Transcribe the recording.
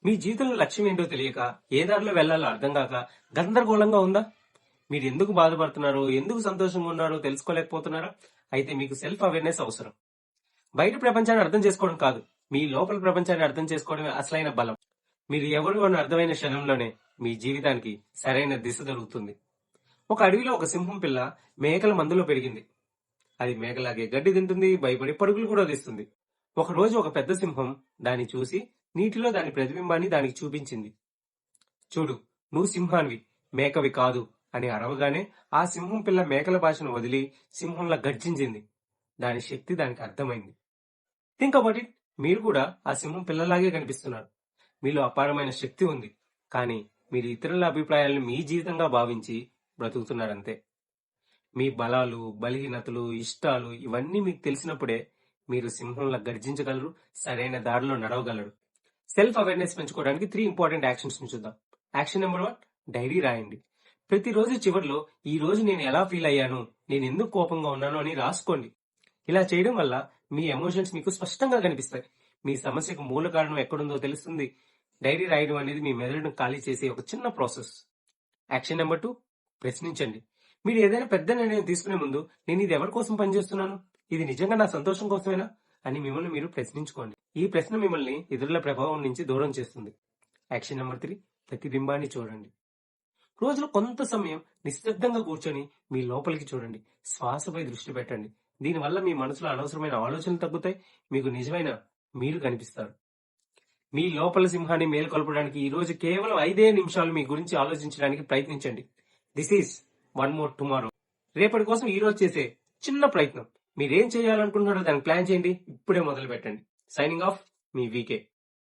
మీ జీవితంలో లక్ష్యం ఏంటో తెలియక, ఏ దారిలో వెళ్లాలో అర్థం కాక గందరగోళంగా ఉందా? మీరు ఎందుకు బాధపడుతున్నారో, ఎందుకు సంతోషంగా ఉన్నారో తెలుసుకోలేకపోతున్నారా? అయితే మీకు సెల్ఫ్ అవేర్నెస్ అవసరం. బయట ప్రపంచాన్ని అర్థం చేసుకోవడం కాదు, మీ లోపల ప్రపంచాన్ని అర్థం చేసుకోవడమే అసలైన బలం. మీరు ఎవరు అని అర్థమైన క్షణంలోనే మీ జీవితానికి సరైన దిశ దొరుకుతుంది. ఒక అడవిలో ఒక సింహం పిల్ల మేకల మందులో పెరిగింది. అది మేకలాగే గడ్డి తింటుంది, భయపడి పరుగులు కూడా తీస్తుంది. ఒక రోజు ఒక పెద్ద సింహం దాన్ని చూసి నీటిలో దాని ప్రతిబింబాన్ని దానికి చూపించింది. చూడు, నువ్వు సింహానివి, మేకవి కాదు అని అరవగానే ఆ సింహం పిల్ల మేకల భాషను వదిలి సింహంలా గర్జించింది. దాని శక్తి దానికి అర్థమైంది. Think about it. మీరు కూడా ఆ సింహం పిల్లలాగే కనిపిస్తున్నారు. మీలో అపారమైన శక్తి ఉంది. కానీ మీరు ఇతరుల అభిప్రాయాలను మీ జీవితంగా భావించి బ్రతుకుతున్నారంతే. మీ బలాలు, బలహీనతలు, ఇష్టాలు ఇవన్నీ మీకు తెలిసినప్పుడే మీరు సింహంలా గర్జించగలరు, సరైన దారిలో నడవగలరు. సెల్ఫ్ అవేర్నెస్ పెంచుకోవడానికి 3 ఇంపార్టెంట్ యాక్షన్స్ ని చూద్దాం. యాక్షన్ నెంబర్ 1, డైరీ రాయండి. ప్రతిరోజు చివరిలో ఈ రోజు నేను ఎలా ఫీల్ అయ్యాను, నేను ఎందుకు కోపంగా ఉన్నాను అని రాసుకోండి. ఇలా చేయడం వల్ల మీ ఎమోషన్స్ మీకు స్పష్టంగా కనిపిస్తాయి. మీ సమస్యకు మూల కారణం ఎక్కడుందో తెలుస్తుంది. డైరీ రాయడం అనేది మీ మెదడును ఖాళీ చేసే ఒక చిన్న ప్రాసెస్. Action number 2, ప్రశ్నించండి. మీరు ఏదైనా పెద్ద నిర్ణయం తీసుకునే ముందు, నేను ఇది ఎవరి కోసం పనిచేస్తున్నాను, ఇది నిజంగా నా సంతోషం కోసమేనా అని మిమ్మల్ని మీరు ప్రశ్నించుకోండి. ఈ ప్రశ్న మిమ్మల్ని ఇతరుల ప్రభావం నుంచి దూరం చేస్తుంది. యాక్షన్ నెంబర్ 3, ప్రతిబింబాన్ని చూడండి. రోజులో కొంత సమయం నిశ్శబ్దంగా కూర్చొని మీ లోపలికి చూడండి. శ్వాసపై దృష్టి పెట్టండి. దీనివల్ల మీ మనసులో అనవసరమైన ఆలోచనలు తగ్గుతాయి. మీకు నిజమైన మీరు కనిపిస్తారు. మీ లోపల సింహాన్ని మేల్కొల్పడానికి ఈ రోజు కేవలం 5 నిమిషాలు మీ గురించి ఆలోచించడానికి ప్రయత్నించండి. This is one more tomorrow. రేపటి కోసం ఈ రోజు చేసే చిన్న ప్రయత్నం. మీరేం చేయాలనుకుంటున్నారో దానికి ప్లాన్ చేయండి. ఇప్పుడే మొదలు పెట్టండి. సైనింగ్ ఆఫ్, మీ వీకే.